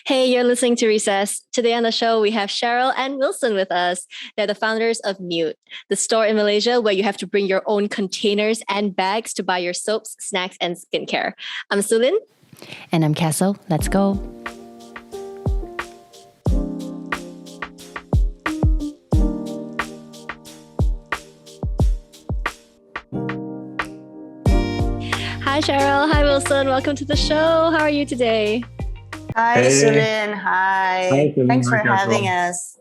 Hey, you're listening to Recess. Today on the show, we have Cheryl and Wilson with us. They're the founders of Nude, the store in Malaysia where you have to bring your own containers and bags to buy your soaps, snacks, and skincare. I'm SueLyn. And I'm Kessyl. Let's go. Hi, Cheryl. Hi, Wilson. Welcome to the show. How are you today? Hi, SueLyn. Hi. SueLyn. Thanks for Hi, having Cheryl. us.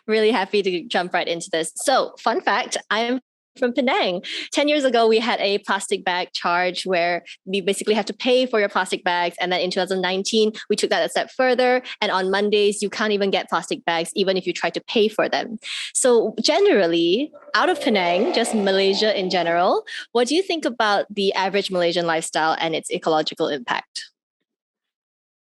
Really happy to jump right into this. So, fun fact, I'm from Penang. 10 years ago, we had a plastic bag charge where we basically have to pay for your plastic bags. And then in 2019, we took that a step further. And on Mondays, you can't even get plastic bags, even if you try to pay for them. So generally, out of Penang, just Malaysia in general, what do you think about the average Malaysian lifestyle and its ecological impact?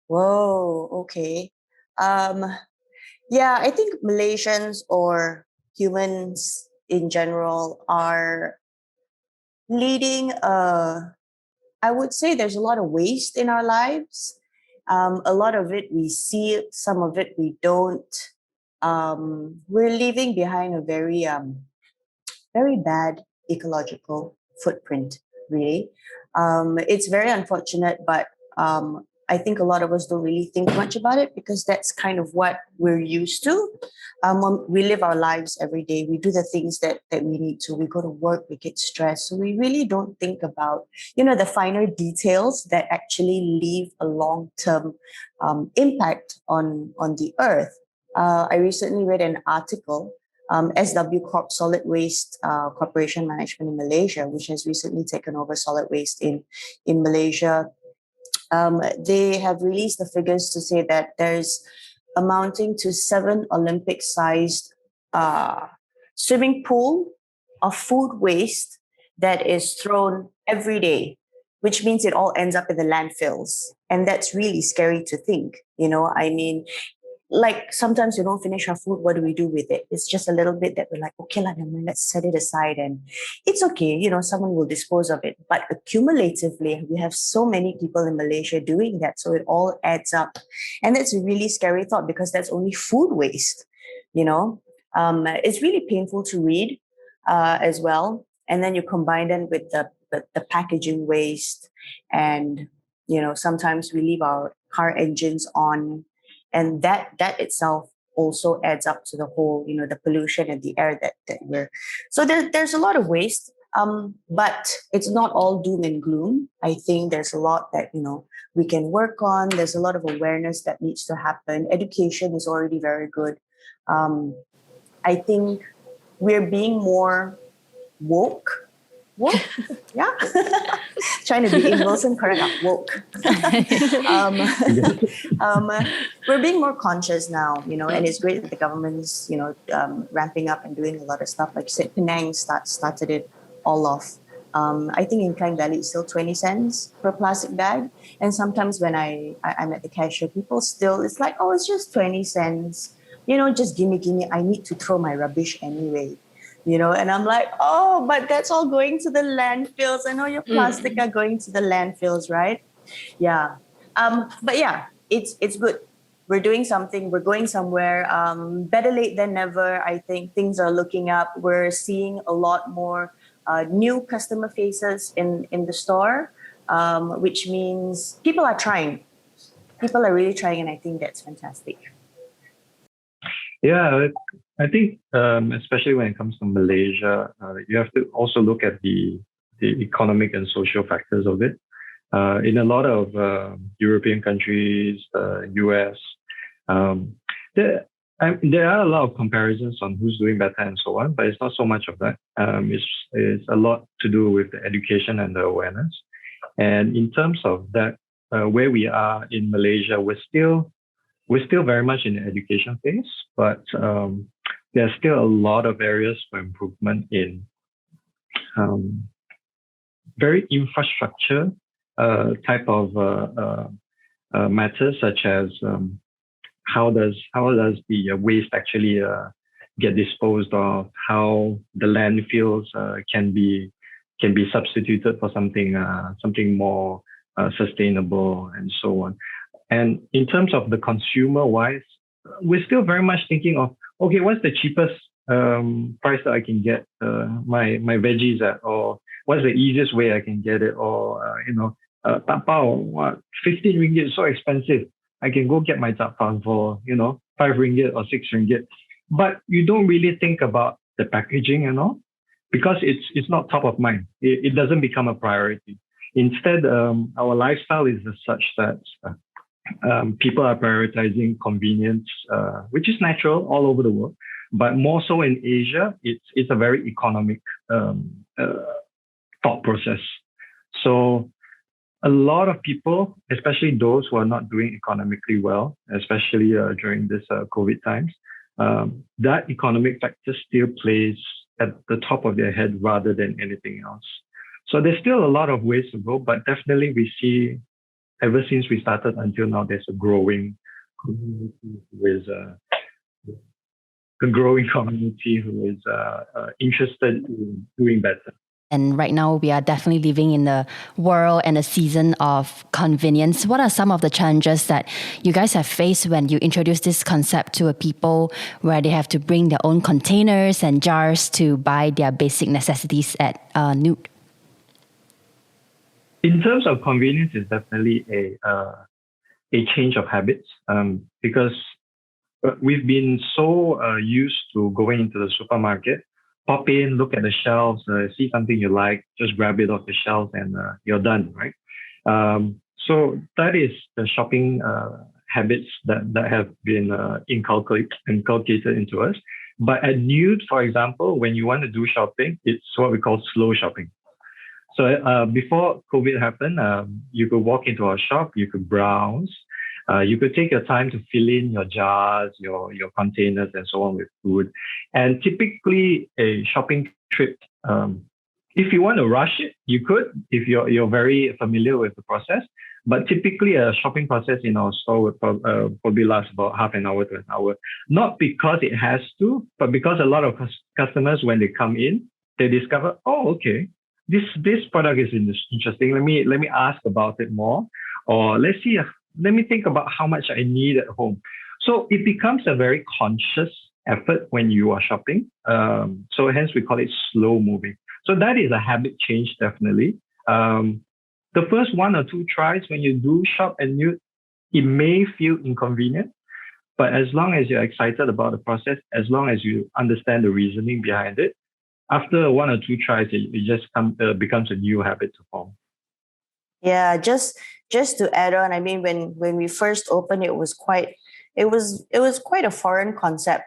Whoa, okay. I think Malaysians or humans in general are leading I would say there's a lot of waste in our lives. A lot of it we see it, some of it we don't. We're leaving behind a very bad ecological footprint, really. It's very unfortunate, but I think a lot of us don't really think much about it because that's kind of what we're used to. When we live our lives every day. We do the things that we need to. We go to work, we get stressed. So we really don't think about, the finer details that actually leave a long-term impact on the earth. I recently read an article, SW Corp Solid Waste Corporation Management in Malaysia, which has recently taken over solid waste in Malaysia. They have released the figures to say that there's amounting to 7 Olympic-sized swimming pool of food waste that is thrown every day, which means it all ends up in the landfills. And that's really scary to think, like sometimes we don't finish our food, what do we do with it? It's just a little bit that we're like, okay, let's set it aside and it's okay, someone will dispose of it. But accumulatively, we have so many people in Malaysia doing that. So it all adds up. And that's a really scary thought because that's only food waste, It's really painful to read as well. And then you combine them with the packaging waste and, sometimes we leave our car engines on. And that itself also adds up to the whole, the pollution and the air that we're. So there's a lot of waste, but it's not all doom and gloom. I think there's a lot that, we can work on. There's a lot of awareness that needs to happen. Education is already very good. I think we're being more woke. Yeah. Trying to be in Wilson, correct? Woke. We're being more conscious now, and it's great that the government's, ramping up and doing a lot of stuff. Like you said, Penang started it all off. I think in Klang Valley, it's still 20 cents per plastic bag. And sometimes when I'm at the cashier, people still, it's like, oh, it's just 20 cents. Just gimme. I need to throw my rubbish anyway. And I'm like, oh, but that's all going to the landfills. I know your plastic are going to the landfills, right? Yeah. But yeah, it's good. We're doing something. We're going somewhere. Better late than never. I think things are looking up. We're seeing a lot more new customer faces in the store, which means people are trying. People are really trying, and I think that's fantastic. Yeah, I think especially when it comes to Malaysia, you have to also look at the economic and social factors of it. In a lot of European countries, US, there are a lot of comparisons on who's doing better and so on, but it's not so much of that. It's a lot to do with the education and the awareness. And in terms of that, where we are in Malaysia, we're still very much in the education phase, but there's still a lot of areas for improvement in very infrastructure type of matters, such as how does the waste actually get disposed of, how the landfills can be substituted for something more sustainable, and so on. And in terms of the consumer wise, we're still very much thinking of, okay, what's the cheapest price that I can get my veggies at, or what's the easiest way I can get it, or tapao, what 15 ringgit is so expensive. I can go get my tapao for 5 ringgit or 6 ringgit. But you don't really think about the packaging and all, because it's not top of mind. It doesn't become a priority. Instead, our lifestyle is as such that people are prioritizing convenience, which is natural all over the world, but more so in Asia, it's a very economic thought process. So a lot of people, especially those who are not doing economically well, especially during this COVID times, that economic factor still plays at the top of their head rather than anything else. So there's still a lot of ways to go, but definitely we see, ever since we started until now, there's a growing community who is interested in doing better. And right now, we are definitely living in a world and a season of convenience. What are some of the challenges that you guys have faced when you introduce this concept to a people where they have to bring their own containers and jars to buy their basic necessities at Nude? In terms of convenience, it's definitely a change of habits, because we've been so used to going into the supermarket, pop in, look at the shelves, see something you like, just grab it off the shelf, and you're done, right? So that is the shopping habits that have been inculcated into us. But at Nude, for example, when you want to do shopping, it's what we call slow shopping. So before COVID happened, you could walk into our shop, you could browse, you could take your time to fill in your jars, your containers, and so on with food. And typically, a shopping trip, if you want to rush it, you could, if you're very familiar with the process. But typically, a shopping process in our store would probably last about half an hour to an hour. Not because it has to, but because a lot of customers, when they come in, they discover, oh, okay, this product is interesting. Let me ask about it more, or let me think about how much I need at home. So it becomes a very conscious effort when you are shopping. So hence we call it slow moving. So that is a habit change, definitely. The first 1 or 2 tries when you do shop at Nude, it may feel inconvenient, but as long as you're excited about the process, as long as you understand the reasoning behind it, after 1 or 2 tries, it just becomes a new habit to form. Yeah, just to add on, I mean, when we first opened, it was quite a foreign concept.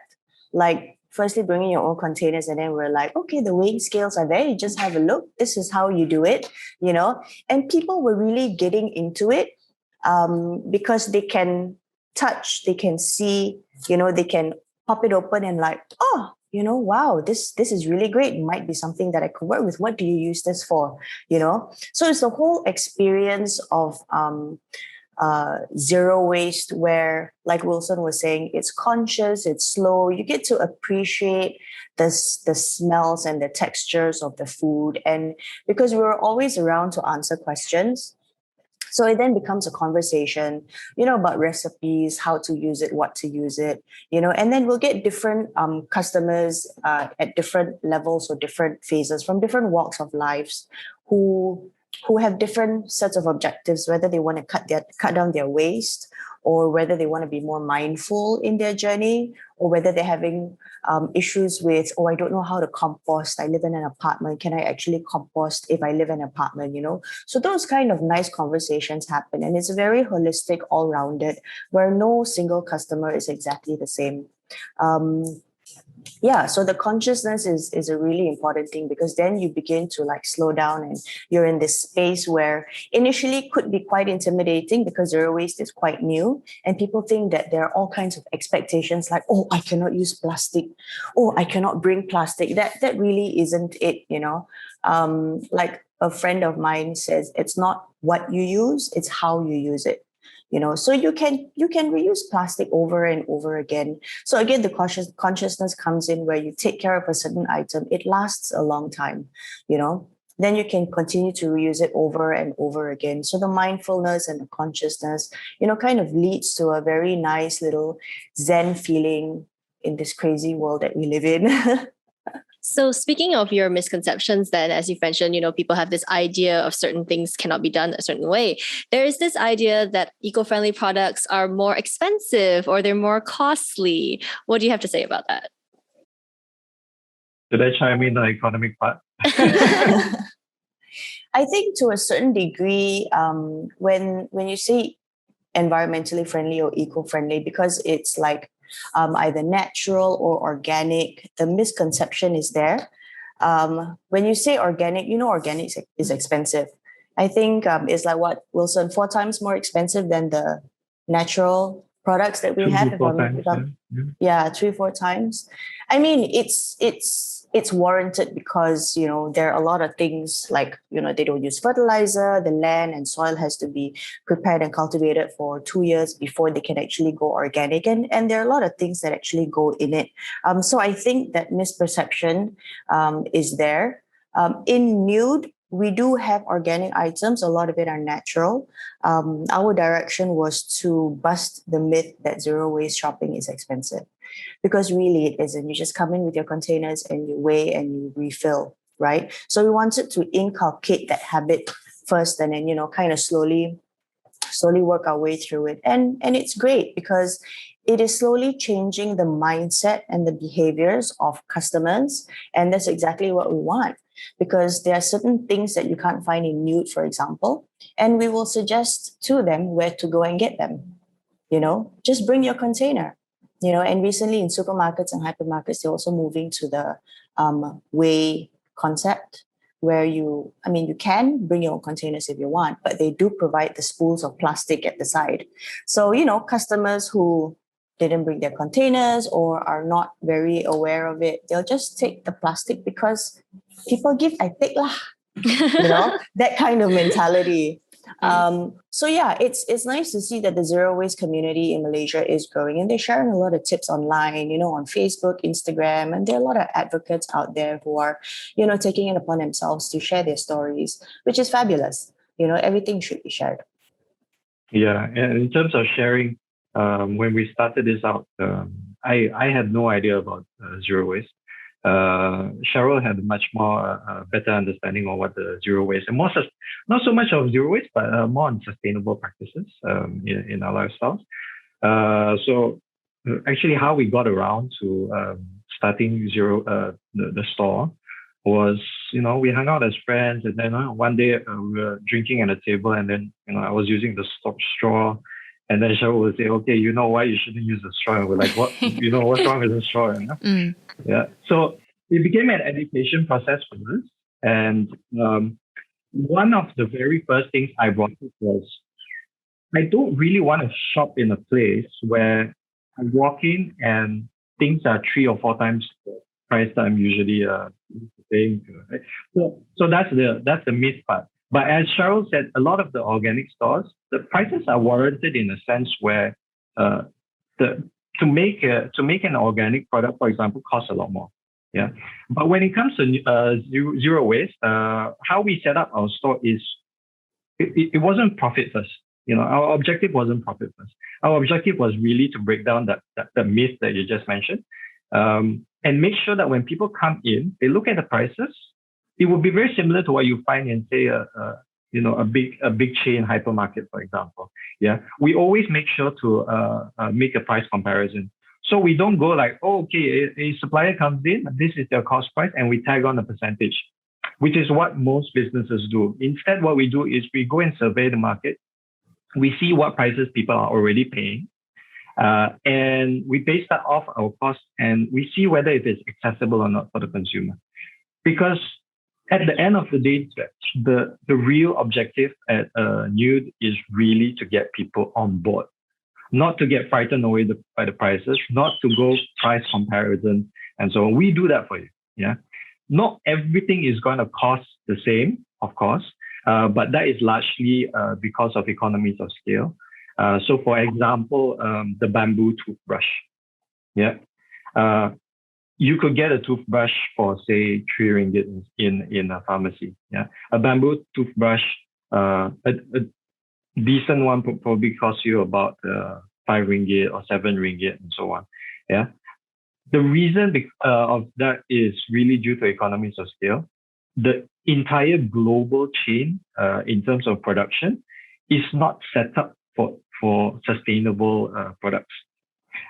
Like, firstly, bringing your own containers, and then we're like, okay, the weighing scales are there. You just have a look. This is how you do it, And people were really getting into it because they can touch, they can see, they can pop it open and like, oh, wow, this is really great. It might be something that I could work with. What do you use this for? So it's the whole experience of zero waste, where, like Wilson was saying, it's conscious, it's slow. You get to appreciate the smells and the textures of the food. And because we were always around to answer questions, so it then becomes a conversation, about recipes, how to use it, what to use it, and then we'll get different customers at different levels or different phases from different walks of lives who have different sets of objectives, whether they want to cut down their waste, or whether they want to be more mindful in their journey, or whether they're having issues with, oh, I don't know how to compost. I live in an apartment. Can I actually compost if I live in an apartment, So those kind of nice conversations happen. And it's very holistic, all-rounded, where no single customer is exactly the same. So the consciousness is a really important thing, because then you begin to like slow down, and you're in this space where initially could be quite intimidating because zero waste is quite new, and people think that there are all kinds of expectations like, oh, I cannot use plastic, oh, I cannot bring plastic. That really isn't it, like a friend of mine says, it's not what you use, it's how you use it. So you can reuse plastic over and over again. So again, the consciousness comes in where you take care of a certain item. It lasts a long time, then you can continue to reuse it over and over again. So the mindfulness and the consciousness, kind of leads to a very nice little Zen feeling in this crazy world that we live in. So speaking of your misconceptions, then, as you mentioned, people have this idea of certain things cannot be done a certain way. There is this idea that eco-friendly products are more expensive or they're more costly. What do you have to say about that? Did I chime in the economic part? I think to a certain degree, when you say environmentally friendly or eco-friendly, because it's like either natural or organic, the misconception is there. When you say organic, organic is expensive. I think it's like what, Wilson, 4 times more expensive than the natural products that we have. 3-4 times. I mean, it's warranted because there are a lot of things like they don't use fertilizer. The land and soil has to be prepared and cultivated for 2 years before they can actually go organic, and there are a lot of things that actually go in it. So I think that misperception is there. In Nude, we do have organic items. A lot of it are natural. Our direction was to bust the myth that zero waste shopping is expensive, because really it isn't. You just come in with your containers and you weigh and you refill, right? So we wanted to inculcate that habit first, and then kind of slowly work our way through it. And it's great because it is slowly changing the mindset and the behaviors of customers, and that's exactly what we want. Because there are certain things that you can't find in Nude, for example, and we will suggest to them where to go and get them. Just bring your container. And recently in supermarkets and hypermarkets, they're also moving to the weigh concept, where you can bring your own containers if you want, but they do provide the spools of plastic at the side. So, customers who didn't bring their containers or are not very aware of it, they'll just take the plastic because people give, I take lah. That kind of mentality. So yeah, it's nice to see that the zero waste community in Malaysia is growing, and they're sharing a lot of tips online, on Facebook, Instagram, and there are a lot of advocates out there who are, taking it upon themselves to share their stories, which is fabulous. Everything should be shared. Yeah, and in terms of sharing, when we started this out, I had no idea about zero waste. Cheryl had much more better understanding of what the zero waste and not so much of zero waste, but more on sustainable practices in our lifestyles. So actually, how we got around to starting the store was, we hung out as friends, and then one day we were drinking at a table, and then I was using the straw. And then Cheryl would say, okay, you know why you shouldn't use a straw? And we're like, what? What's wrong with a straw? Yeah. So it became an education process for us. And one of the very first things I brought up was, I don't really want to shop in a place where I walk in and things are 3 or 4 times the price that I'm usually paying. Right? So that's the myth part. But as Cheryl said, a lot of the organic stores, the prices are warranted in a sense where to make an organic product, for example, costs a lot more. Yeah. But when it comes to zero waste, how we set up our store is it wasn't profit first. Our objective wasn't profit first. Our objective was really to break down that myth that you just mentioned, and make sure that when people come in, they look at the prices. It would be very similar to what you find in, say, a big chain hypermarket, for example. Yeah, we always make sure to make a price comparison. So we don't go like, okay, a supplier comes in, this is their cost price, and we tag on a percentage, which is what most businesses do. Instead, what we do is we go and survey the market. We see what prices people are already paying, and we base that off our costs, and we see whether it is accessible or not for the consumer. Because at the end of the day, the real objective at Nude is really to get people on board, not to get frightened away by the prices, not to go price comparison and so on. We do that for you. Yeah, not everything is going to cost the same, of course, but that is largely because of economies of scale. So, for example, the bamboo toothbrush. Yeah. you could get a toothbrush for say 3 ringgit in a pharmacy. Yeah, a bamboo toothbrush, a decent one probably costs you about 5 ringgit or 7 ringgit and so on. Yeah, the reason of that is really due to economies of scale. The entire global chain in terms of production is not set up for sustainable products.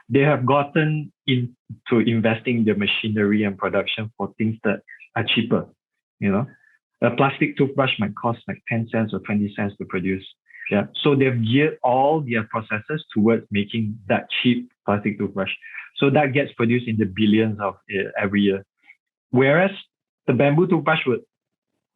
They have gotten into investing in the machinery and production for things that are cheaper. You know, a plastic toothbrush might cost like 10 cents or 20 cents to produce. Yeah, so they've geared all their processes towards making that cheap plastic toothbrush. So that gets produced in the billions of every year. Whereas the bamboo toothbrush would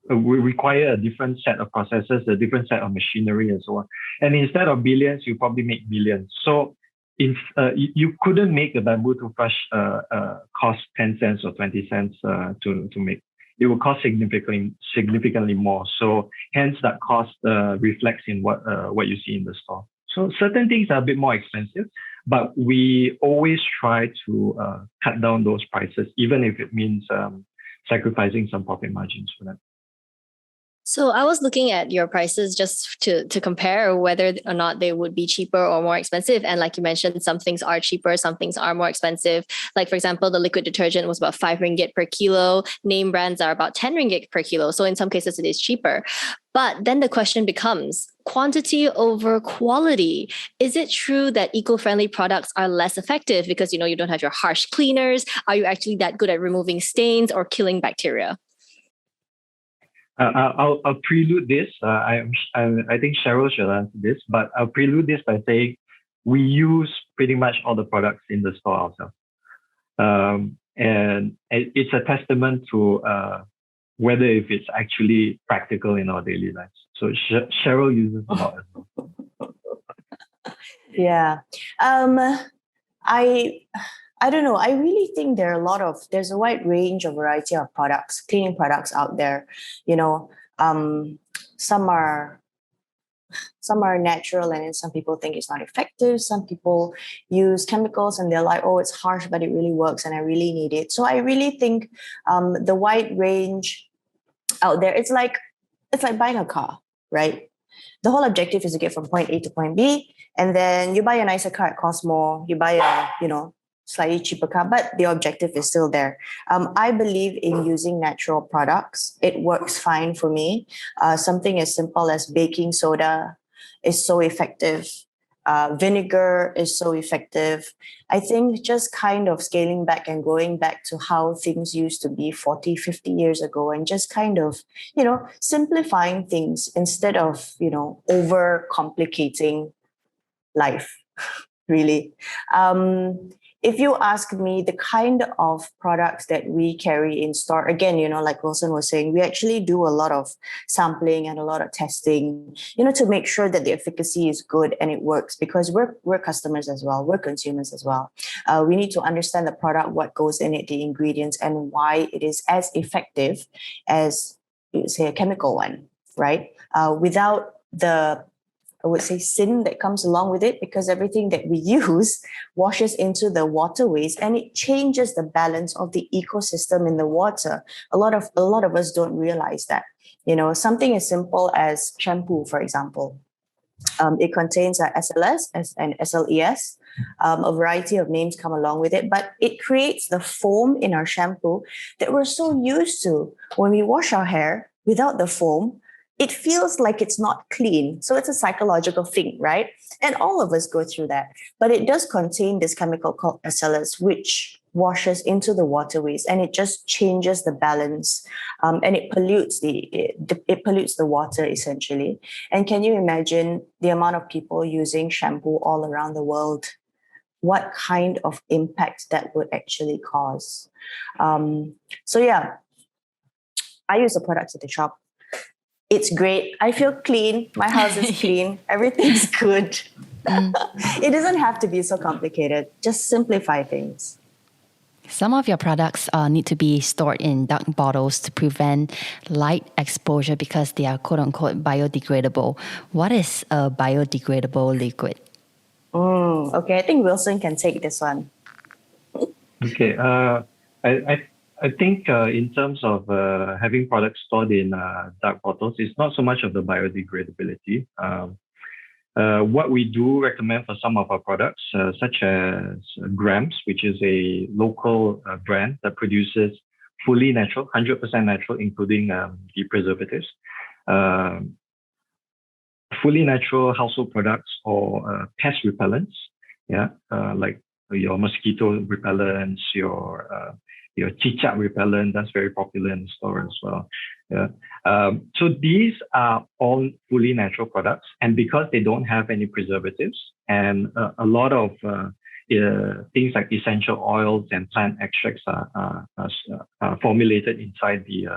require a different set of processes, a different set of machinery, and so on. And instead of billions, you probably make millions. So you couldn't make a bamboo toothbrush cost 10 cents or 20 cents to make. It will cost significantly more. So hence that cost reflects in what you see in the store. So certain things are a bit more expensive, but we always try to cut down those prices, even if it means sacrificing some profit margins for them. So I was looking at your prices just to compare whether or not they would be cheaper or more expensive. And like you mentioned, some things are cheaper, some things are more expensive. Like, for example, the liquid detergent was about 5 ringgit per kilo. Name brands are about 10 ringgit per kilo. So in some cases, it is cheaper. But then the question becomes quantity over quality. Is it true that eco-friendly products are less effective because, you don't have your harsh cleaners? Are you actually that good at removing stains or killing bacteria? I'll prelude this. I think Cheryl should answer this, but I'll prelude this by saying we use pretty much all the products in the store ourselves. And it's a testament to whether if it's actually practical in our daily lives. So Cheryl uses a lot as well. Yeah. I don't know. I really think there's a wide range of variety of products, cleaning products out there. Some are natural, and then some people think it's not effective. Some people use chemicals and they're like, oh, it's harsh, but it really works and I really need it. So I really think the wide range out there, it's like buying a car, right? The whole objective is to get from point A to point B, and then you buy a nicer car, it costs more. You buy a, slightly cheaper car, but the objective is still there. I believe in using natural products. It works fine for me. Something as simple as baking soda is so effective. Vinegar is so effective. I think just kind of scaling back and going back to how things used to be 40, 50 years ago, and just kind of, simplifying things instead of, over complicating life, really. If you ask me, the kind of products that we carry in store, again, like Wilson was saying, we actually do a lot of sampling and a lot of testing, to make sure that the efficacy is good and it works, because we're customers as well. We're consumers as well. We need to understand the product, what goes in it, the ingredients, and why it is as effective as, say, a chemical one, right? Without the sin that comes along with it, because everything that we use washes into the waterways and it changes the balance of the ecosystem in the water. A lot of us don't realize that. Something as simple as shampoo, for example. It contains SLS and SLES. A variety of names come along with it, but it creates the foam in our shampoo that we're so used to. When we wash our hair without the foam, it feels like it's not clean. So it's a psychological thing, right? And all of us go through that. But it does contain this chemical called SLS, which washes into the waterways, and it just changes the balance, and it pollutes the water, essentially. And can you imagine the amount of people using shampoo all around the world? What kind of impact that would actually cause? So yeah, I use the products at the shop. It's great. I feel clean. My house is clean. Everything's good. It doesn't have to be so complicated. Just simplify things. Some of your products need to be stored in dark bottles to prevent light exposure because they are quote-unquote biodegradable. What is a biodegradable liquid? Okay, I think Wilson can take this one. Okay. I think in terms of having products stored in dark bottles, it's not so much of the biodegradability. What we do recommend for some of our products, such as Grams, which is a local brand that produces fully natural, 100% natural, including the preservatives. Fully natural household products or pest repellents, like your mosquito repellents, your cicak repellent, that's very popular in the store as well. So these are all fully natural products, and because they don't have any preservatives and a lot of things like essential oils and plant extracts are formulated inside the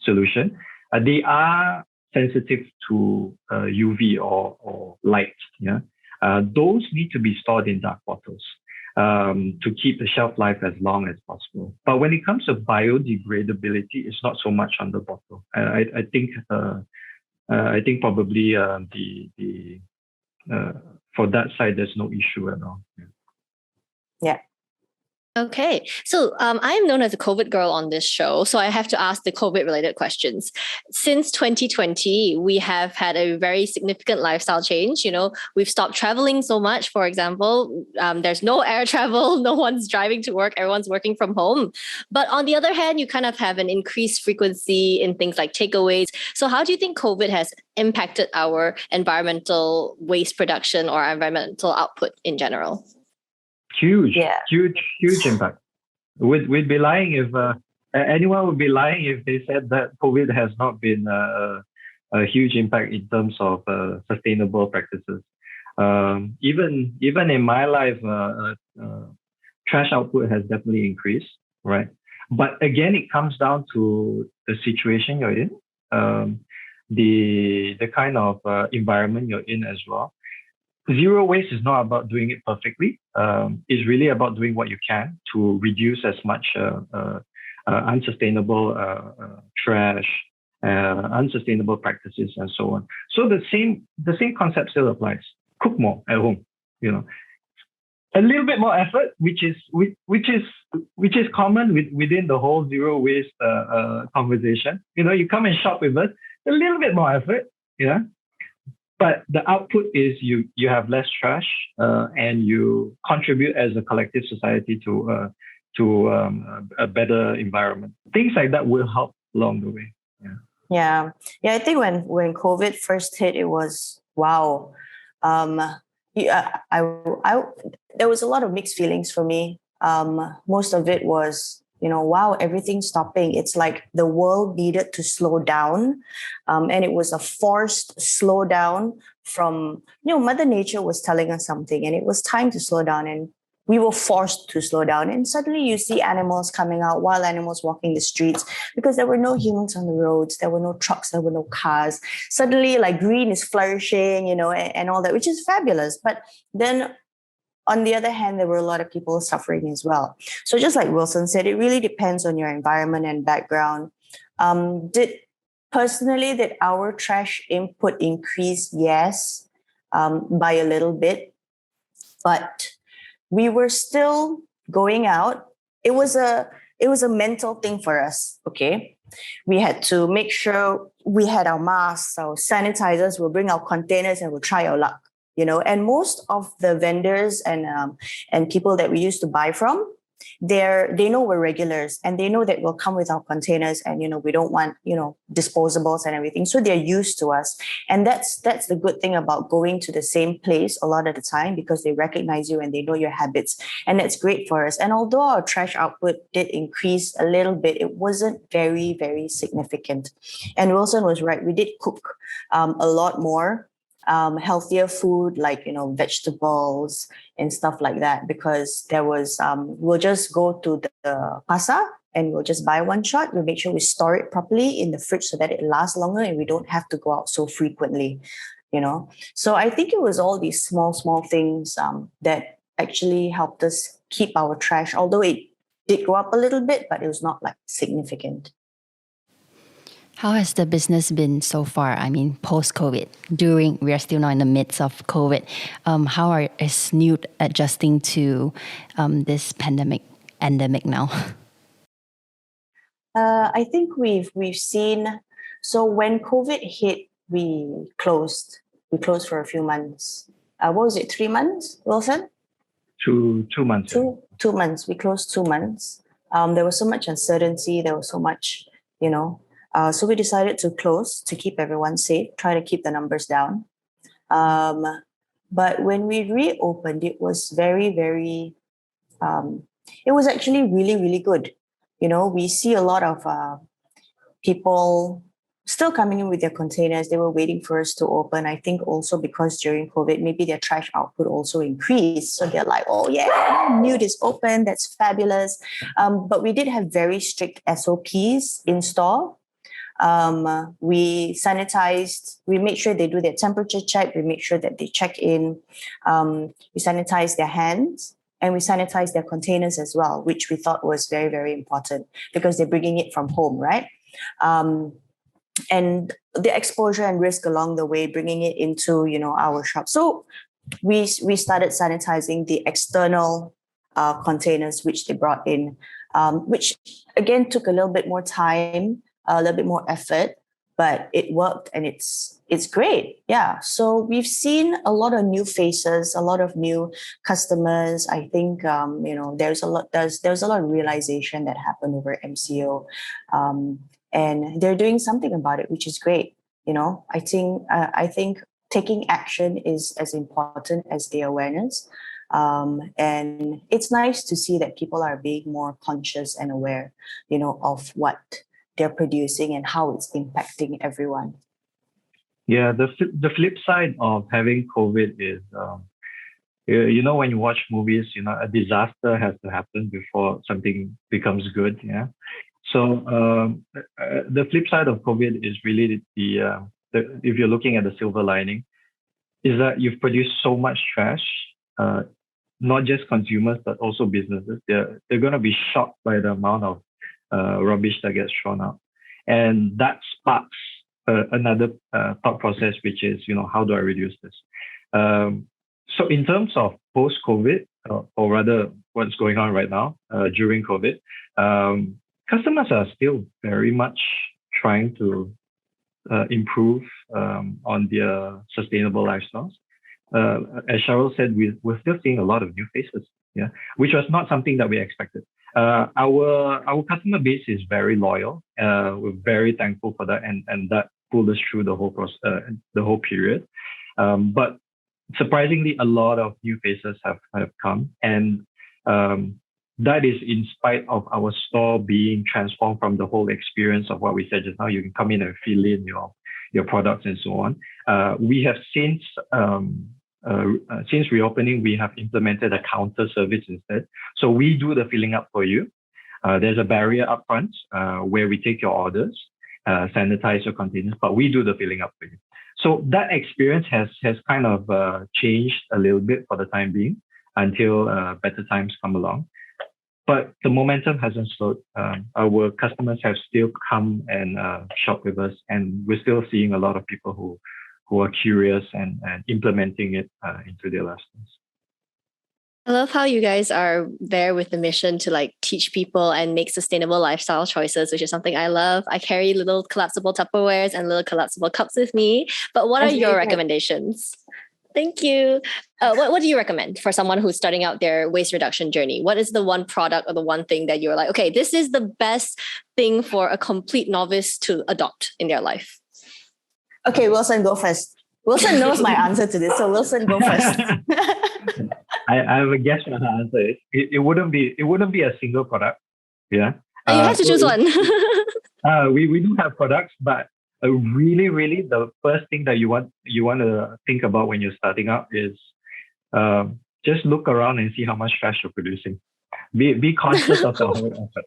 solution, they are sensitive to UV or light. Those need to be stored in dark bottles to keep the shelf life as long as possible. But when it comes to biodegradability, it's not so much on the bottle. I think probably for that side, there's no issue at all. Yeah. Okay, so I'm known as a COVID girl on this show, so I have to ask the COVID-related questions. Since 2020, we have had a very significant lifestyle change. We've stopped traveling so much, for example. There's no air travel, no one's driving to work, everyone's working from home. But on the other hand, you kind of have an increased frequency in things like takeaways. So how do you think COVID has impacted our environmental waste production or environmental output in general? Huge impact. We'd be lying if anyone would be lying if they said that COVID has not been a huge impact in terms of sustainable practices. Even in my life, trash output has definitely increased, right? But again, it comes down to the situation you're in, the kind of environment you're in as well. Zero waste is not about doing it perfectly. It's really about doing what you can to reduce as much unsustainable trash, unsustainable practices, and so on. So the same concept still applies. Cook more at home. A little bit more effort, which is common within the whole zero waste conversation. You come and shop with us, a little bit more effort, But the output is you have less trash and you contribute as a collective society to a better environment. Things like that will help along the way. Yeah. I think when COVID first hit, it was wow. There was a lot of mixed feelings for me. Most of it was, wow, everything's stopping. It's like the world needed to slow down. And it was a forced slowdown from, Mother Nature was telling us something and it was time to slow down. And we were forced to slow down. And suddenly you see animals coming out, wild animals walking the streets because there were no humans on the roads. There were no trucks. There were no cars. Suddenly like green is flourishing, and all that, which is fabulous. But then on the other hand, there were a lot of people suffering as well. So just like Wilson said, it really depends on your environment and background. Did our trash input increase? Yes, by a little bit. But we were still going out. It was a mental thing for us, okay? We had to make sure we had our masks, our sanitizers, we'll bring our containers and we'll try our luck. And most of the vendors and people that we used to buy from, they know we're regulars and they know that we'll come with our containers and, we don't want, disposables and everything. So they're used to us. And that's the good thing about going to the same place a lot of the time because they recognize you and they know your habits. And that's great for us. And although our trash output did increase a little bit, it wasn't very, very significant. And Wilson was right. We did cook a lot more. Healthier food like vegetables and stuff like that because there was we'll just go to the pasar and we'll just buy one shot. We'll make sure we store it properly in the fridge so that it lasts longer and we don't have to go out so frequently, So I think it was all these small things that actually helped us keep our trash, although it did go up a little bit, but it was not like significant. How has the business been so far? I mean, post-COVID, we are still now in the midst of COVID. How is Nude adjusting to this endemic now? I think we've seen. So when COVID hit, we closed. We closed for a few months. What was it? 3 months, Wilson? 2 months. Two months. We closed 2 months. There was so much uncertainty. There was so much, you know. So we decided to close to keep everyone safe. Try to keep the numbers down. But when we reopened, it was very, very. It was actually really, really good. You know, we see a lot of people still coming in with their containers. They were waiting for us to open. I think also because during COVID, maybe their trash output also increased. So they're like, oh yeah, Nude is open. That's fabulous. But we did have very strict SOPs in store. We sanitized, we made sure they do their temperature check. We make sure that they check in. We sanitize their hands. And we sanitize their containers as well, which we thought was very, very important because they're bringing it from home, right? And the exposure and risk along the way, bringing it into, you know, our shop. So we started sanitizing the external containers which they brought in, which again took a little bit more time, a little bit more effort, but it worked and it's great. Yeah. So we've seen a lot of new faces, a lot of new customers. I think you know, there's a lot of realization that happened over MCO. And they're doing something about it, which is great. You know, I think taking action is as important as the awareness. And it's nice to see that people are being more conscious and aware, you know, of what they're producing and how it's impacting everyone. Yeah, the flip side of having COVID is, you know, when you watch movies, you know, a disaster has to happen before something becomes good. Yeah. So the flip side of COVID is really the if you're looking at the silver lining, is that you've produced so much trash, not just consumers but also businesses. They're going to be shocked by the amount of rubbish that gets thrown out, and that sparks another thought process, which is, you know, how do I reduce this? So in terms of post-COVID, or rather what's going on right now during COVID, customers are still very much trying to improve on their sustainable lifestyles. As Cheryl said, we're still seeing a lot of new faces, yeah, which was not something that we expected. Our customer base is very loyal. We're very thankful for that, and that pulled us through the whole period. But surprisingly, a lot of new faces have come, and that is in spite of our store being transformed from the whole experience of what we said just now. You can come in and fill in your products and so on. We have since reopening, we have implemented a counter service instead. So we do the filling up for you. There's a barrier up front where we take your orders, sanitize your containers, but we do the filling up for you. So that experience has kind of changed a little bit for the time being until better times come along. But the momentum hasn't slowed. Our customers have still come and shop with us, and we're still seeing a lot of people who are curious and implementing it into their lifestyles. I love how you guys are there with the mission to like teach people and make sustainable lifestyle choices, which is something I love. I carry little collapsible Tupperwares and little collapsible cups with me. But what are your recommendations? Thank you. What do you recommend for someone who's starting out their waste reduction journey? What is the one product or the one thing that you're like, okay, this is the best thing for a complete novice to adopt in their life? Okay, Wilson, go first. Wilson knows my answer to this, so Wilson, go first. I have a guess what her answer is. It wouldn't be a single product. Yeah. You have to choose one. We do have products, but really, the first thing that you want to think about when you're starting out is just look around and see how much trash you're producing. Be conscious of the whole effort.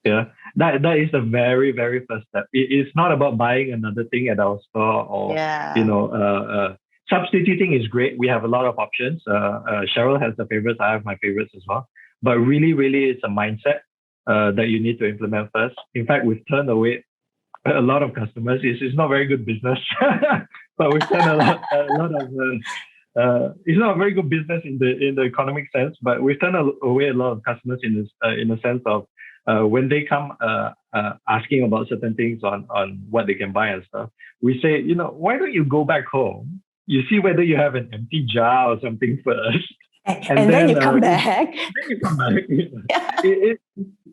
Yeah, that is the very, very first step. It's not about buying another thing at our store or substituting is great. We have a lot of options. Cheryl has the favorites. I have my favorites as well. But really, it's a mindset that you need to implement first. In fact, we've turned away a lot of customers. It's not very good business, but we've turned a lot of. It's not a very good business in the economic sense, but we've turned away a lot of customers in the sense of when they come asking about certain things on what they can buy and stuff, we say, why don't you go back home? You see whether you have an empty jar or something first. And then you come back. Then you come back.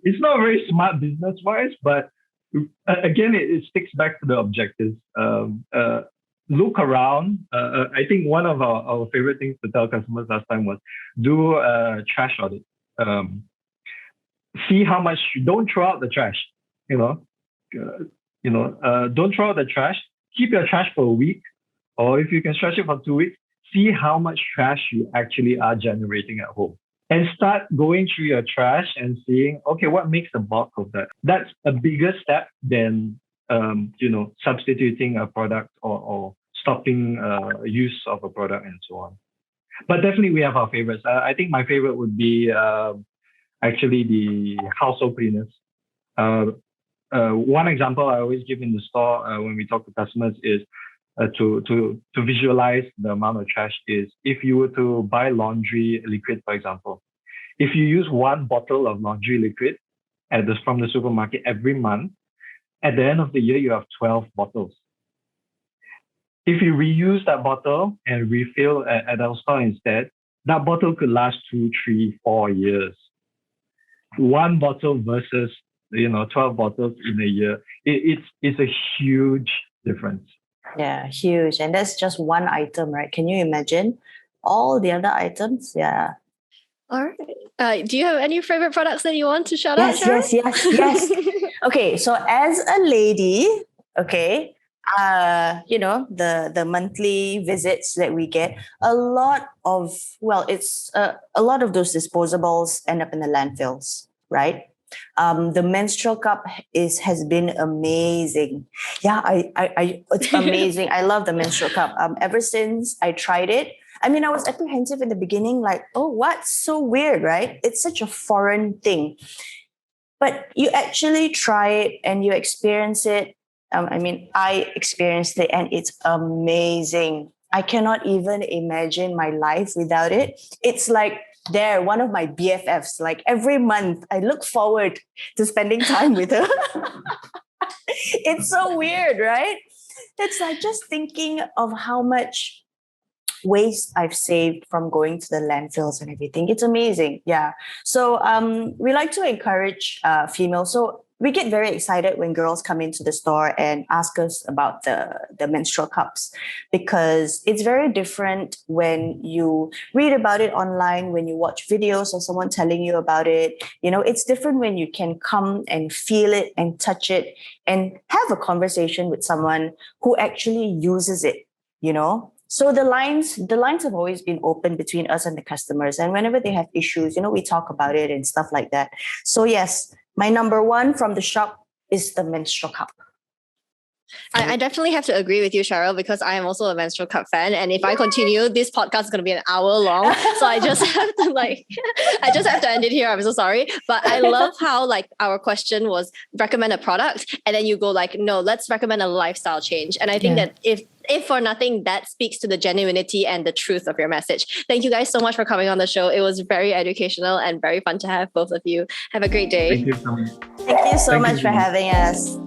It's not very smart business-wise, but again, it sticks back to the objectives. Look around. I think one of our favorite things to tell customers last time was do a trash audit. See how much. Don't throw out the trash. Don't throw out the trash. Keep your trash for a week, or if you can stretch it for 2 weeks, see how much trash you actually are generating at home. And start going through your trash and seeing, okay, what makes the bulk of that? That's a bigger step than, substituting a product or stopping use of a product and so on. But definitely we have our favorites. I think my favorite would be actually the household cleaners. One example I always give in the store when we talk to customers is to visualize the amount of trash is if you were to buy laundry liquid, for example. If you use one bottle of laundry liquid from the supermarket every month, at the end of the year, you have 12 bottles. If you reuse that bottle and refill at our store instead, that bottle could last 2, 3, 4 years. One bottle versus 12 bottles in a year, it's a huge difference. Yeah, huge. And that's just one item, right? Can you imagine all the other items? Yeah. All right. Do you have any favorite products that you want to shout out, Cheryl? Yes. Okay, so as a lady, okay, the monthly visits that we get, a lot of those disposables end up in the landfills, right? The menstrual cup has been amazing. Yeah, it's amazing. I love the menstrual cup. Ever since I tried it, I was apprehensive in the beginning, like, oh, what? So weird, right? It's such a foreign thing. But you actually try it and you experience it. I experienced it and it's amazing. I cannot even imagine my life without it. It's like they're one of my BFFs. Like every month, I look forward to spending time with her. It's so weird, right? It's like just thinking of how much waste I've saved from going to the landfills and everything. It's amazing. Yeah. So we like to encourage females. So we get very excited when girls come into the store and ask us about the menstrual cups, because it's very different when you read about it online, when you watch videos of someone telling you about it. It's different when you can come and feel it and touch it and have a conversation with someone who actually uses it, So the lines have always been open between us and the customers. And whenever they have issues, we talk about it and stuff like that. So yes, my number one from the shop is the menstrual cup. I definitely have to agree with you, Cheryl, because I am also a menstrual cup fan. And if I continue, this podcast is going to be an hour long. So I just have to end it here. I'm so sorry. But I love how our question was recommend a product. And then you go no, let's recommend a lifestyle change. And I think that if for nothing, that speaks to the genuinity and the truth of your message. Thank you guys so much for coming on the show. It was very educational and very fun to have both of you. Have a great day. Thank you so much. Thank you so much for having us.